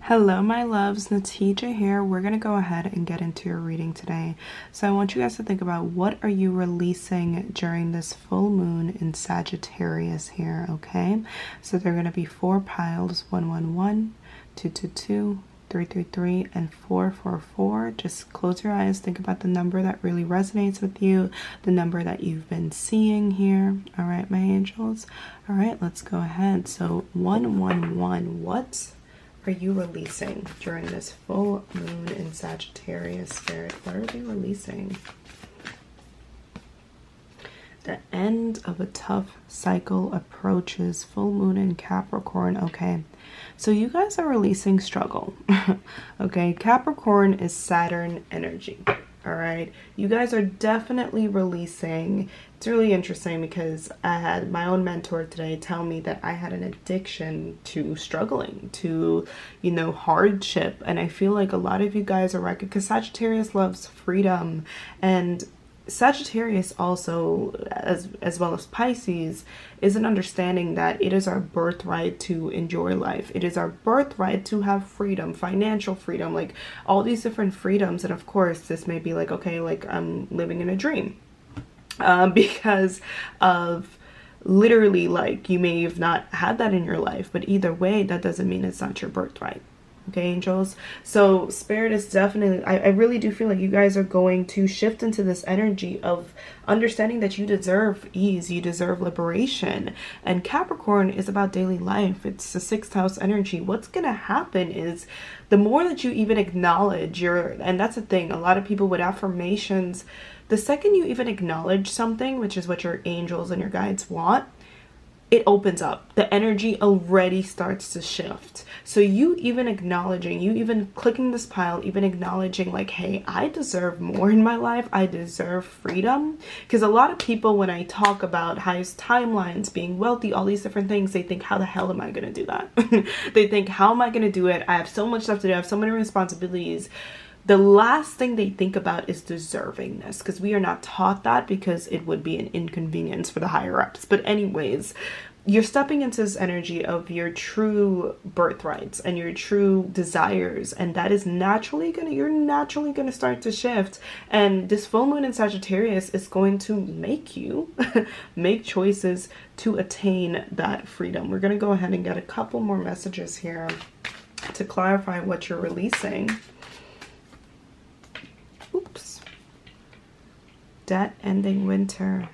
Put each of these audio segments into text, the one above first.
Hello, my loves. Natija here. We're going to go ahead and get into your reading today. So I want you guys to think about what are you releasing during this full moon in Sagittarius here, okay? So they're going to be 4 piles, 111, 222, 333, and 444. Just close your eyes. Think about the number that really resonates with you, the number that you've been seeing here. All right, my angels. All right, let's go ahead. So 111, what are you releasing during this full moon in Sagittarius, Spirit? What are they releasing? The end of a tough cycle approaches. Full moon in Capricorn. Okay, so you guys are releasing struggle. Okay, Capricorn is Saturn energy. All right, you guys are definitely releasing. It's really interesting because I had my own mentor today tell me that I had an addiction to struggling, to, hardship. And I feel like a lot of you guys are right, because Sagittarius loves freedom, and Sagittarius also, as well as Pisces, is an understanding that it is our birthright to enjoy life. It is our birthright to have freedom, financial freedom, like all these different freedoms. And of course, this may be like, okay, like I'm living in a dream because of literally, like, you may have not had that in your life, but either way, that doesn't mean it's not your birthright. Okay, angels. So Spirit is definitely, I really do feel like you guys are going to shift into this energy of understanding that you deserve ease, you deserve liberation. And Capricorn is about daily life. It's the 6th house energy. What's going to happen is the more that you even acknowledge and that's the thing, a lot of people with affirmations, the second you even acknowledge something, which is what your angels and your guides want, it opens up. The energy already starts to shift. So you even acknowledging, you even clicking this pile, even acknowledging like, hey, I deserve more in my life. I deserve freedom. Because a lot of people, when I talk about highest timelines, being wealthy, all these different things, they think, how the hell am I going to do that? They think, how am I going to do it? I have so much stuff to do. I have so many responsibilities. The last thing they think about is deservingness, because we are not taught that, because it would be an inconvenience for the higher ups. But anyways, you're stepping into this energy of your true birthrights and your true desires, and that is you're naturally gonna start to shift. And this full moon in Sagittarius is going to make you make choices to attain that freedom. We're gonna go ahead and get a couple more messages here to clarify what you're releasing. Oops. Debt ending winter.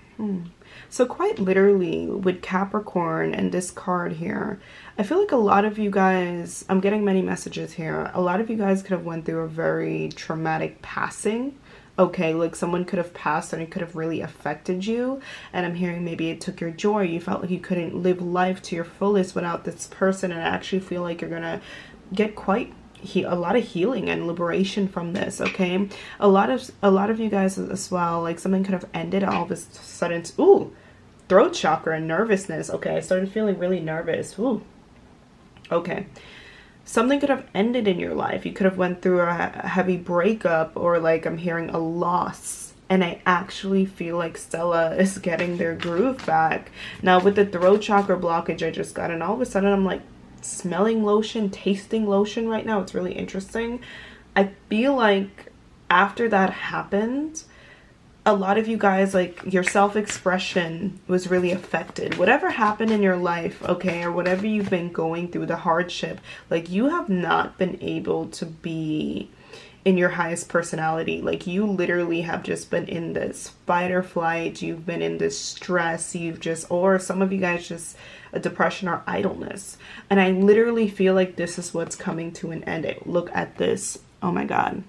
So quite literally with Capricorn and this card here, I feel like a lot of you guys, I'm getting many messages here. A lot of you guys could have went through a very traumatic passing. Okay, like someone could have passed and it could have really affected you. And I'm hearing maybe it took your joy. You felt like you couldn't live life to your fullest without this person. And I actually feel like you're going to get a lot of healing and liberation from this. Okay, a lot of you guys as well, like something could have ended all of a sudden. Ooh, throat chakra and nervousness. Okay, I started feeling really nervous. Ooh, okay, something could have ended in your life. You could have went through a heavy breakup, or like I'm hearing a loss. And I actually feel like Stella is getting their groove back now with the throat chakra blockage I just got, and all of a sudden I'm like smelling lotion, tasting lotion right now. It's really interesting. I feel like after that happened, a lot of you guys, like, your self-expression was really affected. Whatever happened in your life, okay, or whatever you've been going through, the hardship, like, you have not been able to be in your highest personality. Like, you literally have just been in this fight or flight. You've been in this stress. Or some of you guys just a depression or idleness. And I literally feel like this is what's coming to an end. Look at this. Oh my God.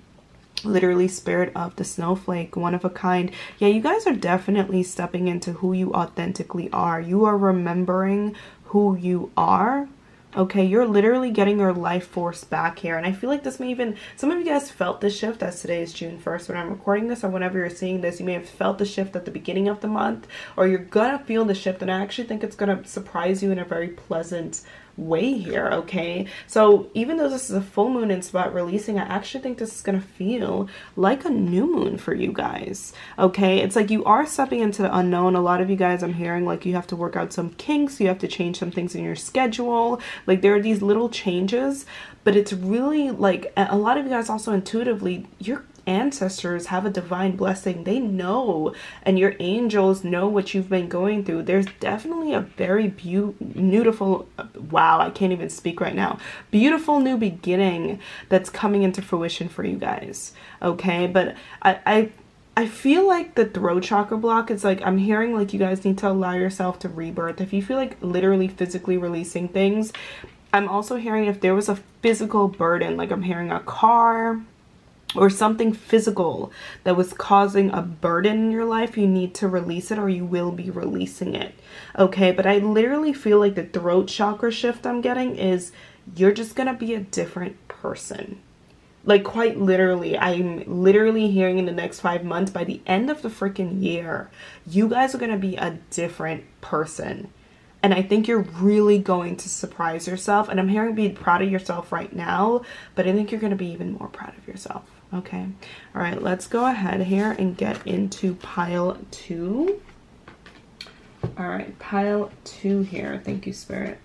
Literally, Spirit of the snowflake, one of a kind. Yeah, you guys are definitely stepping into who you authentically are. You are remembering who you are. Okay, you're literally getting your life force back here. And I feel like this may even, some of you guys felt the shift, as today is June 1st when I'm recording this, or whenever you're seeing this, you may have felt the shift at the beginning of the month, or you're gonna feel the shift. And I actually think it's gonna surprise you in a very pleasant way here, okay? So even though this is a full moon and it's about releasing, I actually think this is going to feel like a new moon for you guys, okay? It's like you are stepping into the unknown. A lot of you guys, I'm hearing like you have to work out some kinks, you have to change some things in your schedule. Like there are these little changes, but it's really like a lot of you guys also intuitively, your ancestors have a divine blessing. They know, and your angels know what you've been going through. There's definitely a very beautiful, wow, I can't even speak right now, beautiful new beginning that's coming into fruition for you guys, okay? But I feel like the throat chakra block is like, I'm hearing like you guys need to allow yourself to rebirth. If you feel like literally physically releasing things, I'm also hearing if there was a physical burden, like I'm hearing a car or something physical that was causing a burden in your life, you need to release it or you will be releasing it, okay? But I literally feel like the throat chakra shift I'm getting is you're just gonna be a different person. Like quite literally, I'm literally hearing in the next 5 months, by the end of the freaking year, you guys are gonna be a different person. And I think you're really going to surprise yourself. And I'm hearing be proud of yourself right now, but I think you're going to be even more proud of yourself. Okay. All right. Let's go ahead here and get into pile 2. All right. Pile 2 here. Thank you, Spirit.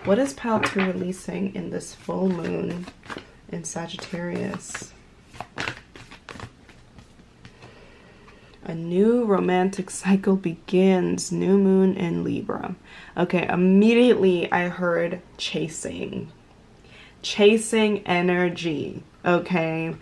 What is pile 2 releasing in this full moon in Sagittarius? A new romantic cycle begins. New moon in Libra. Okay, immediately I heard chasing. Chasing energy. Okay.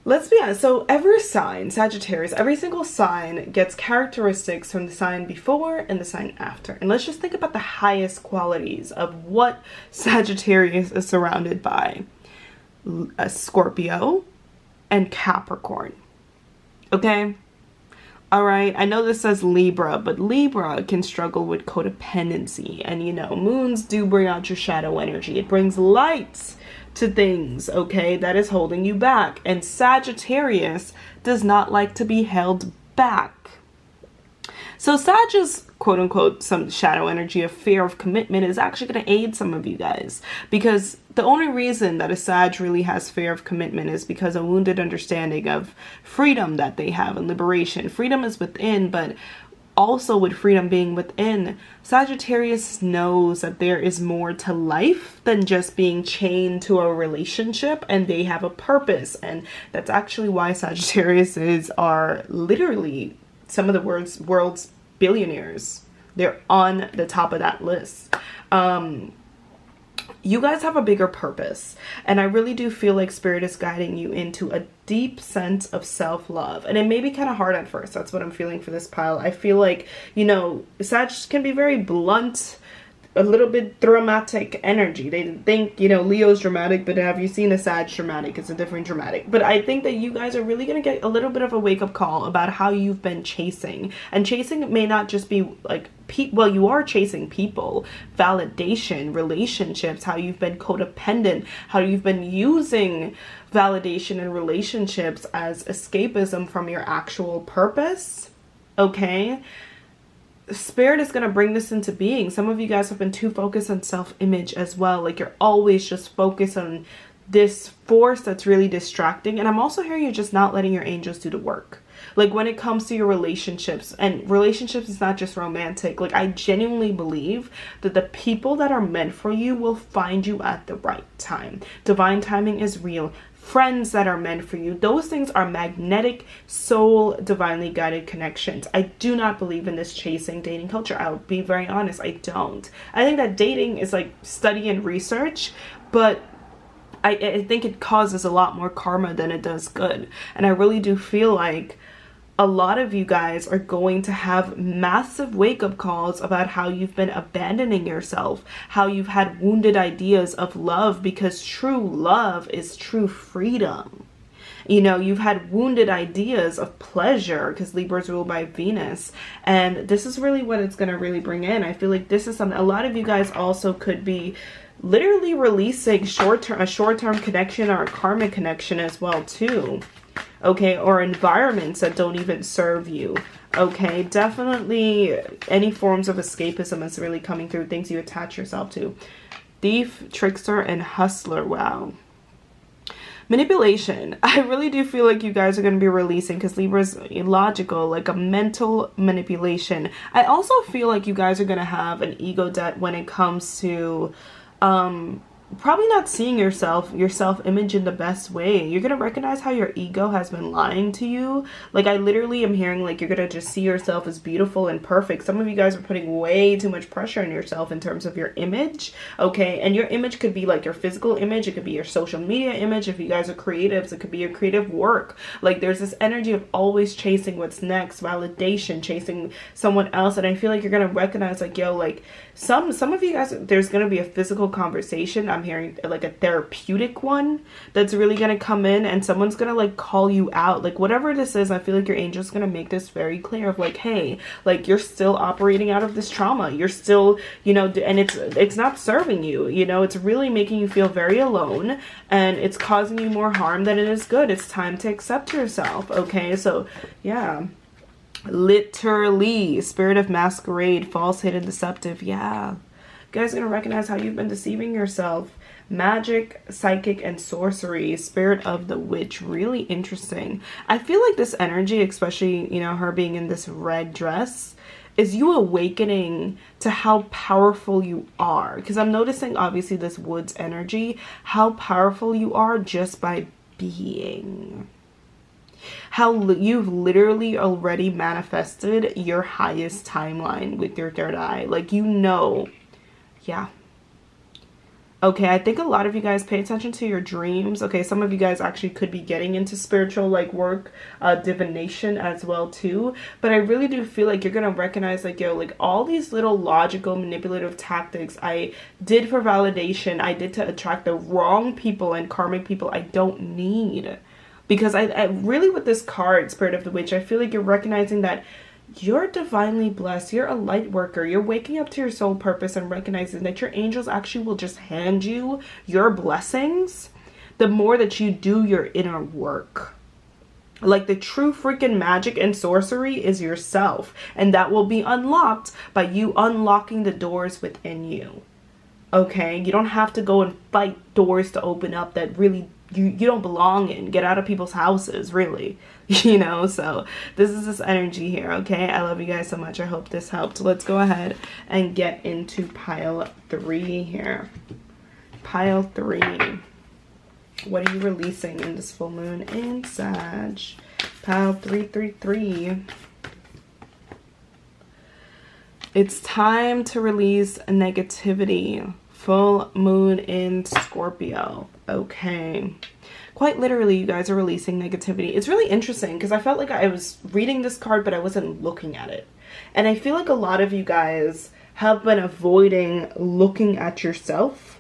Let's be honest. So every sign, Sagittarius, every single sign gets characteristics from the sign before and the sign after. And let's just think about the highest qualities of what Sagittarius is surrounded by. A Scorpio and Capricorn. Okay? All right, I know this says Libra, but Libra can struggle with codependency. And, you know, moons do bring out your shadow energy. It brings light to things, okay, that is holding you back. And Sagittarius does not like to be held back. So Sag is, quote unquote, some shadow energy of fear of commitment is actually going to aid some of you guys. Because the only reason that a Sag really has fear of commitment is because a wounded understanding of freedom that they have and liberation. Freedom is within, but also with freedom being within, Sagittarius knows that there is more to life than just being chained to a relationship, and they have a purpose. And that's actually why Sagittariuses are literally some of the world's billionaires. They're on the top of that list. You guys have a bigger purpose, and I really do feel like Spirit is guiding you into a deep sense of self-love. And it may be kind of hard at first. That's what I'm feeling for this pile. I feel like, you know, Sag can be very blunt, a little bit dramatic energy. They think, you know, Leo's dramatic, but have you seen a Sag dramatic? It's a different dramatic. But I think that you guys are really going to get a little bit of a wake-up call about how you've been chasing. And chasing may not just be like, well, you are chasing people, validation, relationships, how you've been codependent, how you've been using validation in relationships as escapism from your actual purpose, okay? Spirit is going to bring this into being. Some of you guys have been too focused on self-image as well. Like you're always just focused on this force that's really distracting. And I'm also hearing you're just not letting your angels do the work. Like when it comes to your relationships, and relationships is not just romantic. Like I genuinely believe that the people that are meant for you will find you at the right time. Divine timing is real. Friends that are meant for you, those things are magnetic, soul, divinely guided connections. I do not believe in this chasing dating culture. I'll be very honest, I don't. I think that dating is like study and research, but I think it causes a lot more karma than it does good. And I really do feel like a lot of you guys are going to have massive wake-up calls about how you've been abandoning yourself, how you've had wounded ideas of love, because true love is true freedom. You know, you've had wounded ideas of pleasure because Libra is ruled by Venus. And this is really what it's going to really bring in. I feel like this is something a lot of you guys also could be literally releasing a short-term connection or a karmic connection as well too. Okay, or environments that don't even serve you. Okay, definitely any forms of escapism is really coming through, things you attach yourself to. Thief, trickster, and hustler. Wow. Manipulation. I really do feel like you guys are going to be releasing, because Libra is illogical, like a mental manipulation. I also feel like you guys are going to have an ego debt when it comes to probably not seeing your self-image in the best way. You're gonna recognize how your ego has been lying to you. Like, I literally am hearing like you're gonna just see yourself as beautiful and perfect. Some of you guys are putting way too much pressure on yourself in terms of your image, okay? And your image could be like your physical image, it could be your social media image. If you guys are creatives, it could be your creative work. Like, there's this energy of always chasing what's next, validation, chasing someone else. And I feel like you're gonna recognize like, yo, like some of you guys, there's gonna be a physical conversation. I'm hearing like a therapeutic one that's really gonna come in, and someone's gonna like call you out. Like, whatever this is, I feel like your angel's gonna make this very clear of like, hey, like, you're still operating out of this trauma. You're still, you know, and it's not serving you, you know, it's really making you feel very alone, and it's causing you more harm than it is good. It's time to accept yourself, okay? So yeah. Literally, spirit of masquerade, false, hidden, deceptive. Yeah, you guys are gonna recognize how you've been deceiving yourself. Magic, psychic, and sorcery, spirit of the witch. Really interesting. I feel like this energy, especially, you know, her being in this red dress, is you awakening to how powerful you are. Because I'm noticing obviously this woods energy, how powerful you are just by being. How you've literally already manifested your highest timeline with your third eye. Like, you know, yeah. Okay, I think a lot of you guys pay attention to your dreams. Okay, some of you guys actually could be getting into spiritual like work, divination as well too. But I really do feel like you're gonna recognize like, yo, like all these little logical manipulative tactics I did for validation, I did to attract the wrong people and karmic people I don't need. Because I really, with this card, Spirit of the Witch, I feel like you're recognizing that you're divinely blessed. You're a light worker. You're waking up to your soul purpose and recognizing that your angels actually will just hand you your blessings the more that you do your inner work. Like, the true freaking magic and sorcery is yourself. And that will be unlocked by you unlocking the doors within you. Okay? You don't have to go and fight doors to open up that really you don't belong in. Get out of people's houses, really. You know, so this is this energy here, okay? I love you guys so much. I hope this helped. Let's go ahead and get into pile 3 here. Pile 3. What are you releasing in this full moon in Sag? Pile 333. It's time to release negativity. Full moon in Scorpio. Okay. Quite literally, you guys are releasing negativity. It's really interesting because I felt like I was reading this card, but I wasn't looking at it. And I feel like a lot of you guys have been avoiding looking at yourself.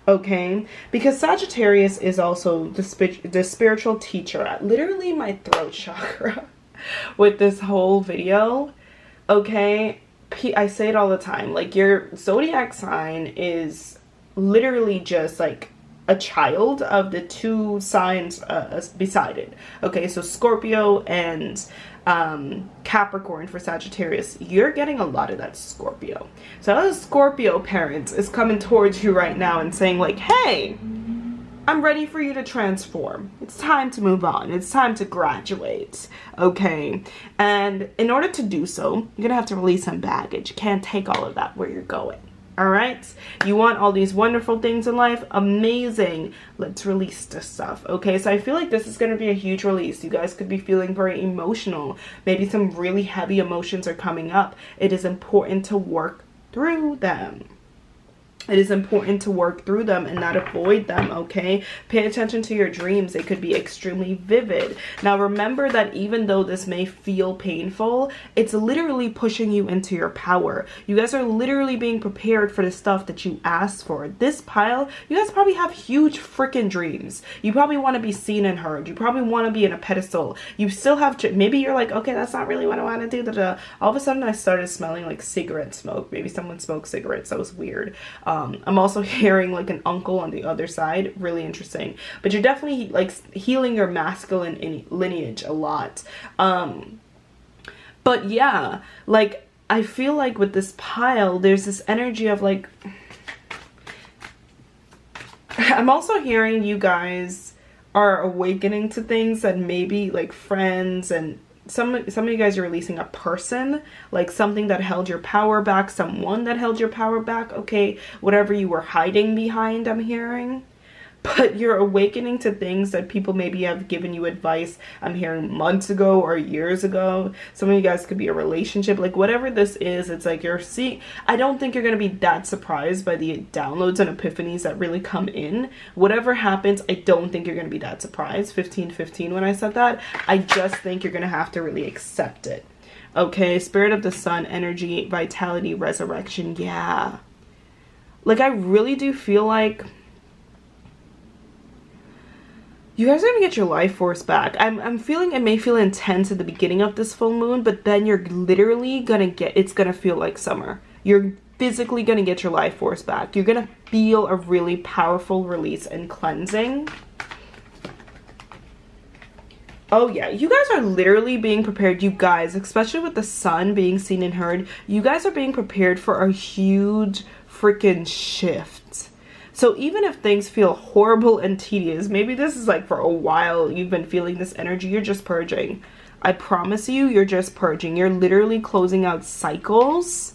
Okay? Because Sagittarius is also the spiritual teacher at literally my throat chakra with this whole video. Okay? I say it all the time. Like, your zodiac sign is literally just like a child of the 2 signs beside it. Okay, so Scorpio and Capricorn for Sagittarius. You're getting a lot of that Scorpio. So a Scorpio parent is coming towards you right now and saying like, hey, I'm ready for you to transform. It's time to move on. It's time to graduate. Okay. And in order to do so, you're going to have to release some baggage. You can't take all of that where you're going. All right. You want all these wonderful things in life? Amazing. Let's release this stuff. Okay. So I feel like this is going to be a huge release. You guys could be feeling very emotional. Maybe some really heavy emotions are coming up. It is important to work through them. It is important to work through them and not avoid them, okay? Pay attention to your dreams. They could be extremely vivid. Now, remember that even though this may feel painful, it's literally pushing you into your power. You guys are literally being prepared for the stuff that you asked for. This pile, you guys probably have huge freaking dreams. You probably want to be seen and heard. You probably want to be in a pedestal. You still have to, maybe you're like, okay, that's not really what I want to do. Da-da. All of a sudden, I started smelling like cigarette smoke. Maybe someone smoked cigarettes. That was weird. I'm also hearing like an uncle on the other side. Really interesting. But you're definitely like healing your masculine lineage a lot. But yeah, like I feel like with this pile, there's this energy of like, I'm also hearing you guys are awakening to things that maybe like friends, and some of you guys are releasing a person, like something that held your power back, someone that held your power back, okay? Whatever you were hiding behind, I'm hearing. But you're awakening to things that people maybe have given you advice, I'm hearing, months ago or years ago. Some of you guys could be a relationship, like whatever this is, it's like you're seeing. I don't think you're going to be that surprised by the downloads and epiphanies that really come in. Whatever happens, I don't think you're going to be that surprised. 15-15 when I said that. I just think you're going to have to really accept it. Okay, Spirit of the Sun, energy, vitality, resurrection. Yeah. Like I really do feel like you guys are going to get your life force back. I'm feeling it may feel intense at the beginning of this full moon, but then you're literally going to it's going to feel like summer. You're physically going to get your life force back. You're going to feel a really powerful release and cleansing. Oh yeah, you guys are literally being prepared. You guys, especially with the sun being seen and heard, you guys are being prepared for a huge freaking shift. So even if things feel horrible and tedious, maybe this is like for a while you've been feeling this energy, you're just purging. I promise you, you're just purging. You're literally closing out cycles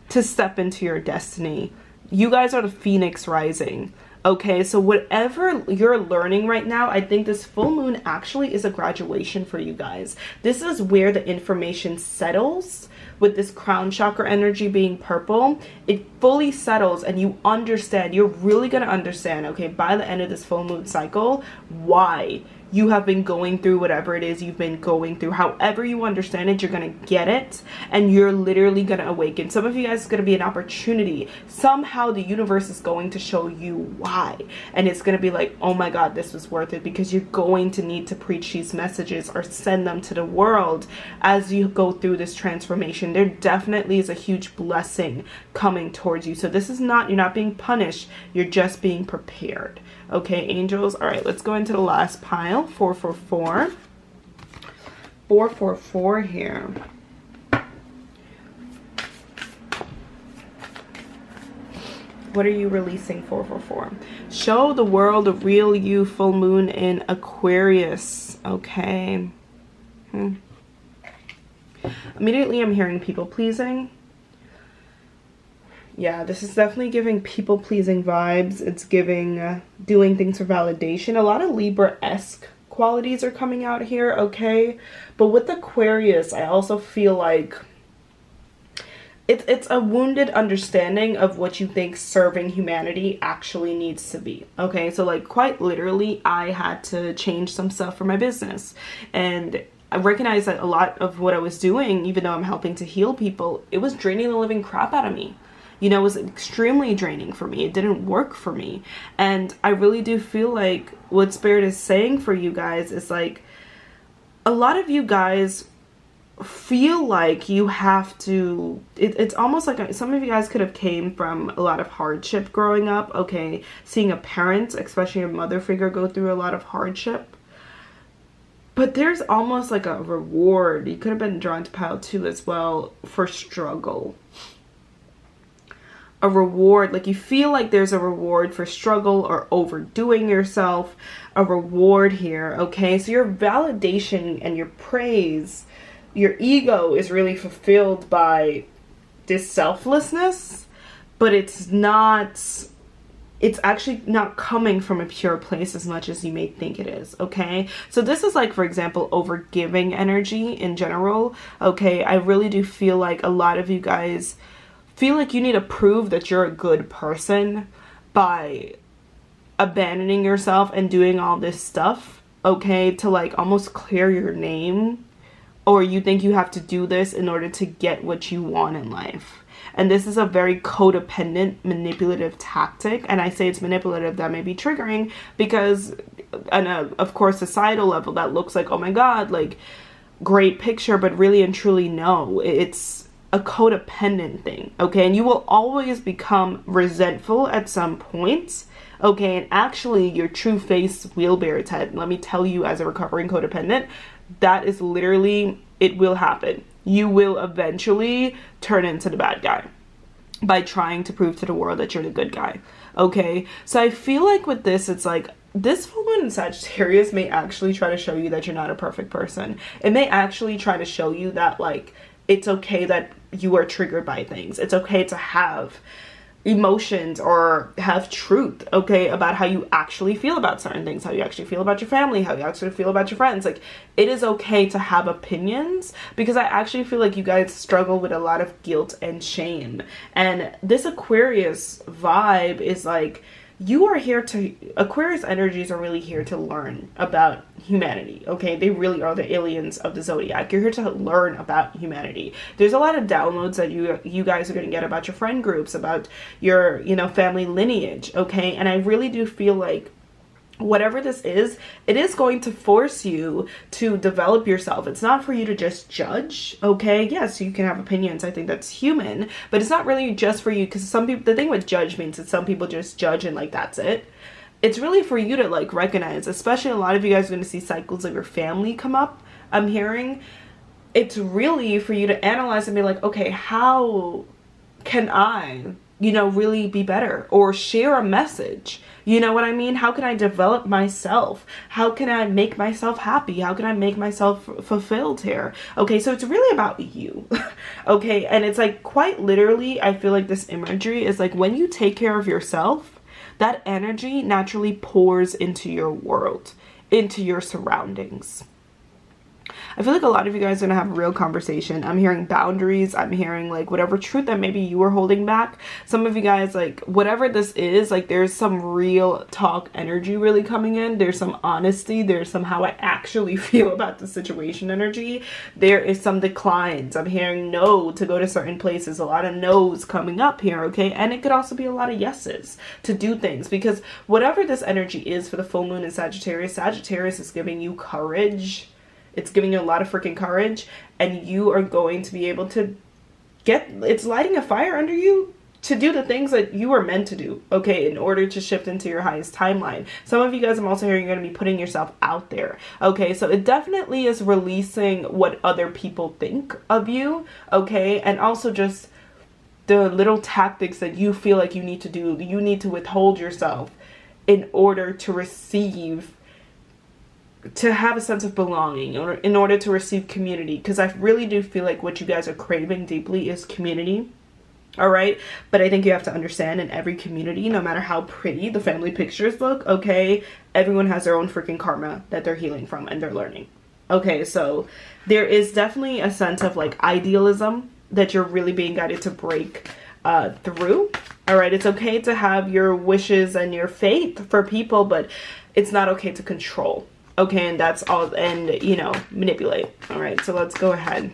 to step into your destiny. You guys are the phoenix rising. Okay, so whatever you're learning right now, I think this full moon actually is a graduation for you guys. This is where the information settles. With this crown chakra energy being purple, it fully settles and you understand. You're really going to understand, okay, by the end of this full moon cycle, why you have been going through whatever it is you've been going through. However you understand it, you're going to get it and you're literally going to awaken. Some of you guys, it's going to be an opportunity. Somehow the universe is going to show you why. And it's going to be like, oh my God, this was worth it, because you're going to need to preach these messages or send them to the world as you go through this transformation. There definitely is a huge blessing coming towards you. So this is not, you're not being punished. You're just being prepared. Okay, angels. All right, let's go into the last pile. 444. 444 here. What are you releasing? 444. Show the world the real you, full moon in Aquarius. Okay. Immediately I'm hearing people pleasing. Yeah, this is definitely giving people-pleasing vibes. It's giving doing things for validation. A lot of Libra-esque qualities are coming out here, okay? But with Aquarius, I also feel like it's a wounded understanding of what you think serving humanity actually needs to be, okay? So, like, quite literally, I had to change some stuff for my business. And I recognized that a lot of what I was doing, even though I'm helping to heal people, it was draining the living crap out of me. You know, it was extremely draining for me. It didn't work for me. And I really do feel like what Spirit is saying for you guys is like, a lot of you guys feel like you have to, it's almost like some of you guys could have came from a lot of hardship growing up. Okay, seeing a parent, especially a mother figure, go through a lot of hardship. But there's almost like a reward. You could have been drawn to pile 2 as well for struggle. A reward, like you feel like there's a reward for struggle or overdoing yourself, a reward here, okay? So your validation and your praise, your ego is really fulfilled by this selflessness, but it's actually not coming from a pure place as much as you may think it is, okay? So this is like, for example, overgiving energy in general, okay? I really do feel like a lot of you guys feel like you need to prove that you're a good person by abandoning yourself and doing all this stuff, okay, to like almost clear your name, or you think you have to do this in order to get what you want in life. And this is a very codependent, manipulative tactic. And I say it's manipulative, that may be triggering because, on a, of course, societal level, that looks like, oh my God, like great picture, but really and truly no, it's a codependent thing, okay? And you will always become resentful at some point, okay? And actually your true face will bear its head. Let me tell you, as a recovering codependent, that is literally, it will happen. You will eventually turn into the bad guy, by trying to prove to the world that you're the good guy. Okay, so I feel like with this, it's like this full moon in Sagittarius may actually try to show you that you're not a perfect person. It may actually try to show you that, like, it's okay that you are triggered by things. It's okay to have emotions or have truth, okay, about how you actually feel about certain things, how you actually feel about your family, how you actually feel about your friends. Like, it is okay to have opinions, because I actually feel like you guys struggle with a lot of guilt and shame. And this Aquarius vibe is like, you are here to, Aquarius energies are really here to learn about humanity, okay? They really are the aliens of the zodiac. You're here to learn about humanity. There's a lot of downloads that you guys are going to get about your friend groups, about your, you know, family lineage, okay? And I really do feel like whatever this is, it is going to force you to develop yourself. It's not for you to just judge, okay? Yes, you can have opinions. I think that's human, but it's not really just for you, because some people, the thing with judge means that some people just judge and like that's it. It's really for you to like recognize, especially a lot of you guys are going to see cycles of your family come up, I'm hearing. It's really for you to analyze and be like, okay, how can I, you know, really be better, or share a message? You know what I mean? How can I develop myself? How can I make myself happy? How can I make myself fulfilled here? Okay, so it's really about you. Okay, and it's like quite literally, I feel like this imagery is like when you take care of yourself, that energy naturally pours into your world, into your surroundings. I feel like a lot of you guys are going to have a real conversation. I'm hearing boundaries. I'm hearing like whatever truth that maybe you were holding back. Some of you guys, like whatever this is, like there's some real talk energy really coming in. There's some honesty. There's some how I actually feel about the situation energy. There is some declines. I'm hearing no to go to certain places. A lot of no's coming up here, okay? And it could also be a lot of yeses to do things, because whatever this energy is for the full moon in Sagittarius, Sagittarius is giving you courage. It's giving you a lot of freaking courage, and you are going to be able to it's lighting a fire under you to do the things that you were meant to do, okay, in order to shift into your highest timeline. Some of you guys, I'm also hearing, you're going to be putting yourself out there, okay? So it definitely is releasing what other people think of you, okay? And also just the little tactics that you feel like you need to do. You need to withhold yourself in order to receive, to have a sense of belonging, or in order to receive community, because I really do feel like what you guys are craving deeply is community. All right, but I think you have to understand, in every community, no matter how pretty the family pictures look, okay, everyone has their own freaking karma that they're healing from and they're learning. Okay, so there is definitely a sense of like idealism that you're really being guided to break through. All right, it's okay to have your wishes and your faith for people, but it's not okay to control. Okay, and that's all, and you know, manipulate. All right, so let's go ahead.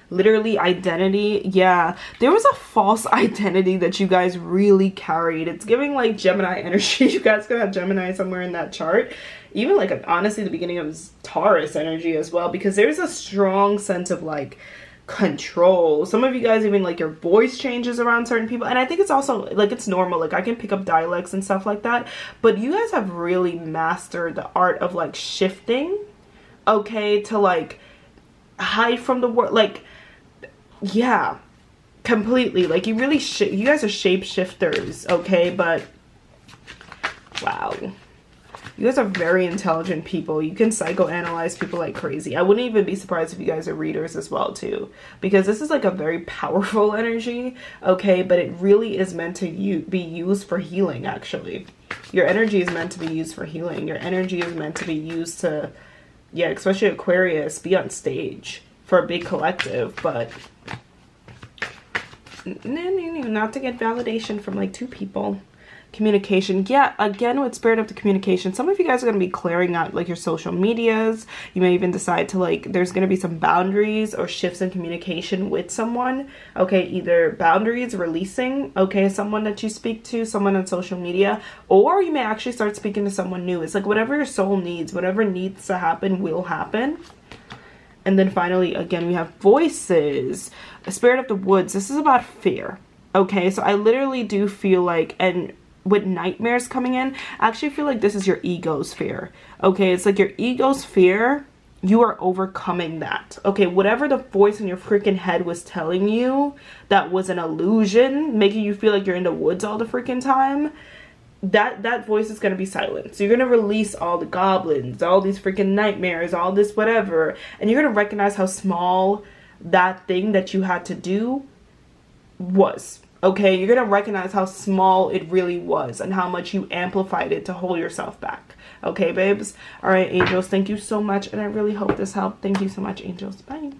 Literally, identity. Yeah, there was a false identity that you guys really carried. It's giving like Gemini energy. You guys could have Gemini somewhere in that chart. Even like honestly, the beginning of Taurus energy as well, because there's a strong sense of like control. Some of you guys, even like your voice changes around certain people, and I think it's also like it's normal. Like I can pick up dialects and stuff like that, but you guys have really mastered the art of like shifting, okay, to like hide from the world. Like, yeah, completely. Like you really you guys are shapeshifters, okay? But wow, you guys are very intelligent people. You can psychoanalyze people like crazy. I wouldn't even be surprised if you guys are readers as well too, because this is like a very powerful energy, okay? But it really is meant to be used for healing, actually. Your energy is meant to be used for healing. Your energy is meant to be used to, yeah, especially Aquarius, be on stage for a big collective, but not to get validation from like two people. Communication. Yeah, again, with spirit of the communication, some of you guys are going to be clearing out like your social medias. You may even decide to like, there's going to be some boundaries or shifts in communication with someone, okay? Either boundaries, releasing, okay, someone that you speak to, someone on social media, or you may actually start speaking to someone new. It's like whatever your soul needs, whatever needs to happen will happen. And then finally, again, we have voices. Spirit of the woods. This is about fear, okay? So I literally do feel like, and with nightmares coming in, I actually feel like this is your ego's fear, okay? It's like your ego's fear you are overcoming that. Okay, whatever the voice in your freaking head was telling you that was an illusion, making you feel like you're in the woods all the freaking time, that voice is going to be silent. So you're going to release all the goblins, all these freaking nightmares, all this whatever, and you're going to recognize how small that thing that you had to do was. Okay, you're going to recognize how small it really was and how much you amplified it to hold yourself back. Okay, babes? All right, angels, thank you so much, and I really hope this helped. Thank you so much, angels. Bye.